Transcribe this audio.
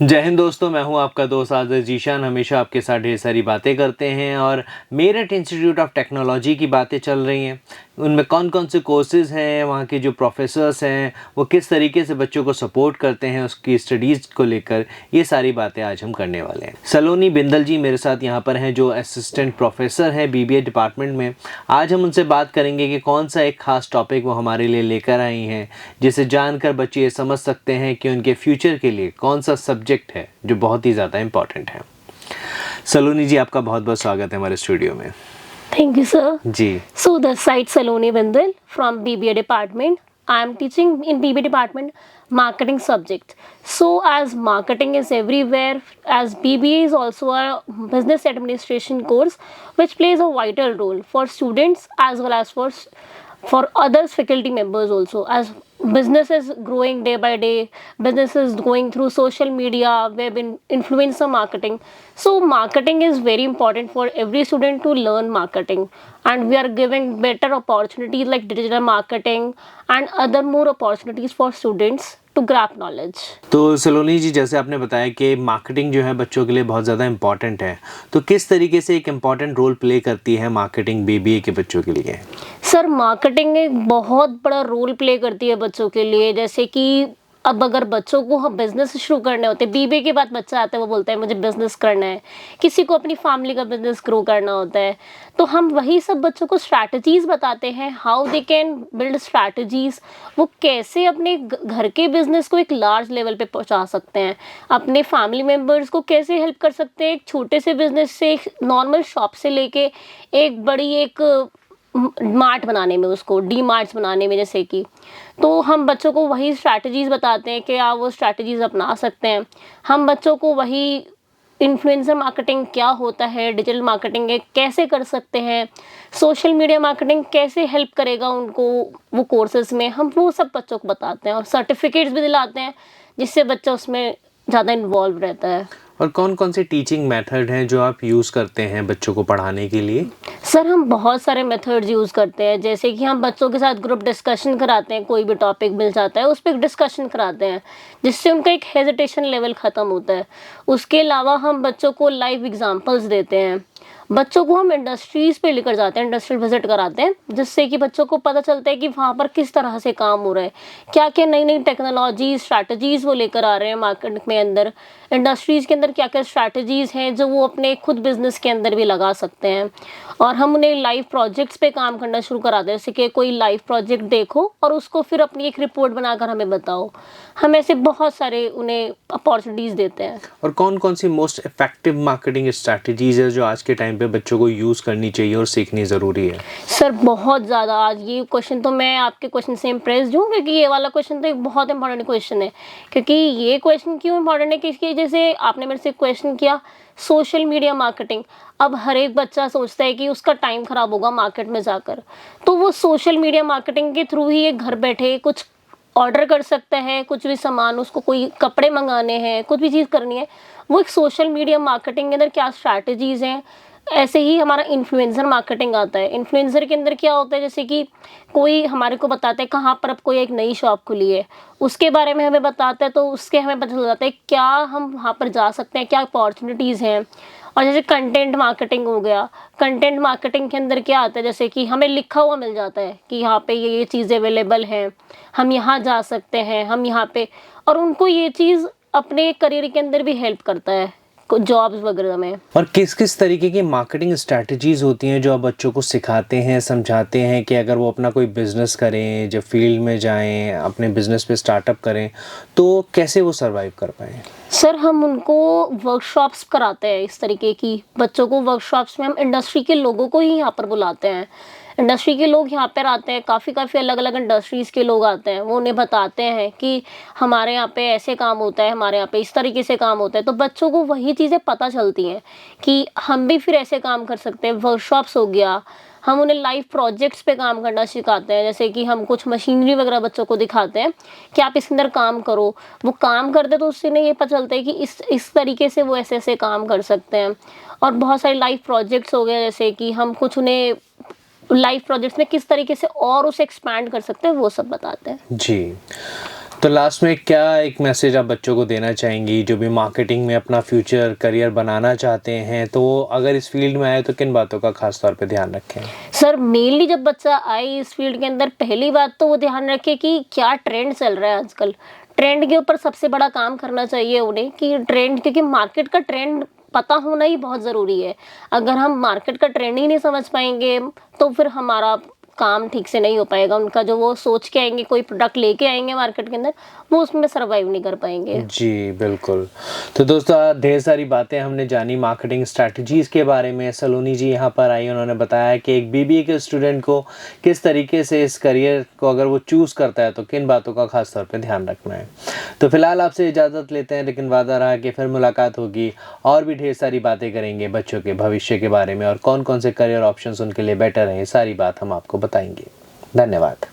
जय हिंद दोस्तों, मैं हूं आपका दोस्त आज़ाद जीशान। हमेशा आपके साथ ढेर सारी बातें करते हैं और मेरठ इंस्टीट्यूट ऑफ टेक्नोलॉजी की बातें चल रही हैं। उनमें कौन कौन से कोर्सेज़ हैं, वहाँ के जो प्रोफेसर्स हैं वो किस तरीके से बच्चों को सपोर्ट करते हैं उसकी स्टडीज़ को लेकर, ये सारी बातें आज हम करने वाले हैं। सलोनी बिंदल जी मेरे साथ यहाँ पर हैं, जो असिस्टेंट प्रोफेसर हैं बीबीए डिपार्टमेंट में। आज हम उनसे बात करेंगे कि कौन सा एक ख़ास टॉपिक वो हमारे लिए लेकर आई हैं, जिसे जानकर बच्चे ये समझ सकते हैं कि उनके फ्यूचर के लिए कौन सा सब्जेक्ट है जो बहुत ही ज़्यादा इम्पॉर्टेंट है। सलोनी जी, आपका बहुत बहुत स्वागत है हमारे स्टूडियो में। Thank you, sir. Ji. So the site Saloni Bindal from BBA department. I am teaching in BBA department marketing subject. So as marketing is everywhere, as BBA is also a business administration course, which plays a vital role for students as well as for other faculty members also. As business is growing day by day, business is going through social media, web, influencer marketing. So marketing is very important for every student to learn marketing, and we are giving better opportunities like digital marketing and other more opportunities for students to grab knowledge. तो सलोनी जी, जैसे आपने बताया कि marketing जो है बच्चों के लिए बहुत ज़्यादा इम्पॉर्टेंट है, तो किस तरीके से एक इम्पॉर्टेंट रोल प्ले करती है मार्केटिंग बीबीए के बच्चों के लिए? सर मार्केटिंग एक बहुत बड़ा रोल प्ले करती है बच्चों के लिए। जैसे कि अब अगर बच्चों को हम बिजनेस शुरू करने होते हैं, बीबीए के बाद बच्चा आता है वो बोलता है मुझे बिजनेस करना है, किसी को अपनी फैमिली का बिजनेस ग्रो करना होता है, तो हम वही सब बच्चों को स्ट्रैटेजीज बताते हैं, how they can build strategies. वो कैसे अपने घर के बिजनेस को एक लार्ज लेवल पे पहुंचा सकते हैं, अपने फैमिली मेम्बर्स को कैसे हेल्प कर सकते हैं, एक छोटे से बिजनेस से, एक नॉर्मल शॉप से लेके एक बड़ी एक मार्ट बनाने में, उसको डी मार्ट्स बनाने में, जैसे कि। तो हम बच्चों को वही स्ट्रैटेजीज बताते हैं कि आप वो स्ट्रैटेजीज अपना सकते हैं। हम बच्चों को वही इन्फ्लुएंसर मार्केटिंग क्या होता है, डिजिटल मार्केटिंग कैसे कर सकते हैं, सोशल मीडिया मार्केटिंग कैसे हेल्प करेगा उनको वो कोर्सेज में, हम वो सब बच्चों को बताते हैं और सर्टिफिकेट्स भी दिलाते हैं, जिससे बच्चा उसमें ज़्यादा इन्वॉल्व रहता है। और कौन कौन से टीचिंग मेथड हैं जो आप यूज़ करते हैं बच्चों को पढ़ाने के लिए? सर हम बहुत सारे मेथड्स यूज़ करते हैं। जैसे कि हम बच्चों के साथ ग्रुप डिस्कशन कराते हैं, कोई भी टॉपिक मिल जाता है उस पर डिस्कशन कराते हैं, जिससे उनका एक हेजिटेशन लेवल ख़त्म होता है। उसके अलावा हम बच्चों को लाइव एग्जांपल्स देते हैं। बच्चों को हम इंडस्ट्रीज़ पे लेकर जाते हैं, इंडस्ट्रियल विजिट कराते हैं, जिससे कि बच्चों को पता चलता है कि वहाँ पर किस तरह से काम हो रहा है, क्या क्या नई नई टेक्नोलॉजी स्ट्रैटेजीज़ वो लेकर आ रहे हैं मार्केट में अंदर, इंडस्ट्रीज़ के अंदर क्या क्या स्ट्रैटेजीज़ हैं जो वो अपने खुद बिजनेस के अंदर भी लगा सकते हैं। और हम उन्हें लाइव प्रोजेक्ट्स पे काम करना शुरू करा दें, जैसे कि कोई लाइव प्रोजेक्ट देखो और उसको फिर अपनी एक रिपोर्ट बनाकर हमें बताओ। हम ऐसे बहुत सारे उन्हें अपॉर्चुनिटीज़ देते हैं। और कौन कौन सी मोस्ट इफेक्टिव मार्केटिंग स्ट्रैटेजीज है जो आज के टाइम पे बच्चों को यूज़ करनी चाहिए और सीखनी ज़रूरी है? सर बहुत ज़्यादा, आज ये क्वेश्चन तो मैं आपके क्वेश्चन से इम्प्रेस्ड हूँ, क्योंकि ये वाला क्वेश्चन तो एक बहुत इंपॉर्टेंट क्वेश्चन है। क्योंकि ये क्वेश्चन क्यों इंपॉर्टेंट है, क्योंकि जैसे आपने मेरे से क्वेश्चन किया सोशल मीडिया मार्केटिंग, अब हर एक बच्चा सोचता है कि उसका टाइम ख़राब होगा मार्केट में जाकर, तो वो सोशल मीडिया मार्केटिंग के थ्रू ही एक घर बैठे कुछ ऑर्डर कर सकता है, कुछ भी सामान, उसको कोई कपड़े मंगाने हैं, कुछ भी चीज़ करनी है, वो एक सोशल मीडिया मार्केटिंग के अंदर क्या स्ट्रैटेजीज़ हैं। ऐसे ही हमारा इन्फ्लुएंसर मार्केटिंग आता है। इन्फ्लुएंसर के अंदर क्या होता है, जैसे कि कोई हमारे को बताता है कहाँ पर अब कोई एक नई शॉप खुली है, उसके बारे में हमें बताता है, तो उसके हमें पता चल जाता है क्या हम वहाँ पर जा सकते हैं, क्या अपॉर्चुनिटीज़ हैं। और जैसे कंटेंट मार्केटिंग हो गया, कंटेंट मार्केटिंग के अंदर क्या आता है, जैसे कि हमें लिखा हुआ मिल जाता है कि यहाँ पे ये चीज़ें अवेलेबल हैं, हम यहाँ जा सकते हैं, हम यहाँ पे, और उनको ये चीज़ अपने करियर के अंदर भी हेल्प करता है जॉब्स वगैरह में। और किस किस तरीके की मार्केटिंग स्ट्रैटेजीज होती हैं जो आप बच्चों को सिखाते हैं, समझाते हैं कि अगर वो अपना कोई बिजनेस करें, जब फील्ड में जाएं, अपने बिजनेस पे स्टार्टअप करें, तो कैसे वो सरवाइव कर पाएँ? सर हम उनको वर्कशॉप्स कराते हैं, इस तरीके की बच्चों को वर्कशॉप्स में हम इंडस्ट्री के लोगों को ही यहाँ पर बुलाते हैं। इंडस्ट्री के लोग यहाँ पर आते हैं, काफ़ी अलग अलग इंडस्ट्रीज़ के लोग आते हैं, वो उन्हें बताते हैं कि हमारे यहाँ पे ऐसे काम होता है, हमारे यहाँ पे इस तरीके से काम होता है, तो बच्चों को वही चीज़ें पता चलती हैं कि हम भी फिर ऐसे काम कर सकते हैं। वर्कशॉप्स हो गया, हम उन्हें लाइव प्रोजेक्ट्स पे काम करना सिखाते हैं, जैसे कि हम कुछ मशीनरी वगैरह बच्चों को दिखाते हैं कि आप इसके अंदर काम करो, वो काम करते तो उससे नहीं ये पता चलता है कि इस तरीके से वो ऐसे ऐसे काम कर सकते हैं। और बहुत सारे लाइव प्रोजेक्ट्स हो गए, जैसे कि हम कुछ उन्हें लाइव प्रोजेक्ट्स में किस तरीके से और उसे एक्सपैंड कर सकते हैं, वो सब बताते हैं। जी। तो लास्ट में क्या एक मैसेज आप बच्चों को देना चाहेंगी जो भी मार्केटिंग में अपना फ्यूचर करियर बनाना चाहते हैं, तो वो अगर इस फील्ड में आए तो किन बातों का खास तौर पे ध्यान रखें? सर मेनली जब बच्चा आए इस फील्ड के अंदर, पहली बात तो वो ध्यान रखे कि क्या ट्रेंड चल रहा है आजकल। ट्रेंड के ऊपर सबसे बड़ा काम करना चाहिए उन्हें कि ट्रेंड, क्योंकि मार्केट का ट्रेंड पता होना ही बहुत ज़रूरी है। अगर हम मार्केट का ट्रेंड ही नहीं समझ पाएंगे तो फिर हमारा काम ठीक से नहीं हो पाएगा। उनका जो वो सोच के आएंगे, कोई प्रोडक्ट लेके आएंगे मार्केट के अंदर, वो उसमें सर्वाइव नहीं कर पाएंगे। जी, बिल्कुल। तो दोस्तों ढेर सारी बातें हमने जानी मार्केटिंग स्ट्रैटेजीज़ के बारे में। सलोनी जी यहाँ पर आई, उन्होंने बताया कि एक बीबीए के स्टूडेंट को किस तरीके से इस करियर को अगर वो चूज़ करता है तो किन बातों का खास तौर पे ध्यान रखना है। तो फिलहाल आपसे इजाज़त लेते हैं, लेकिन वादा रहा कि फिर मुलाकात होगी और भी ढेर सारी बातें करेंगे बच्चों के भविष्य के बारे में और कौन-कौन से करियर ऑप्शंस उनके लिए बेटर हैं, ये सारी बात हम आपको बताएँगे। धन्यवाद।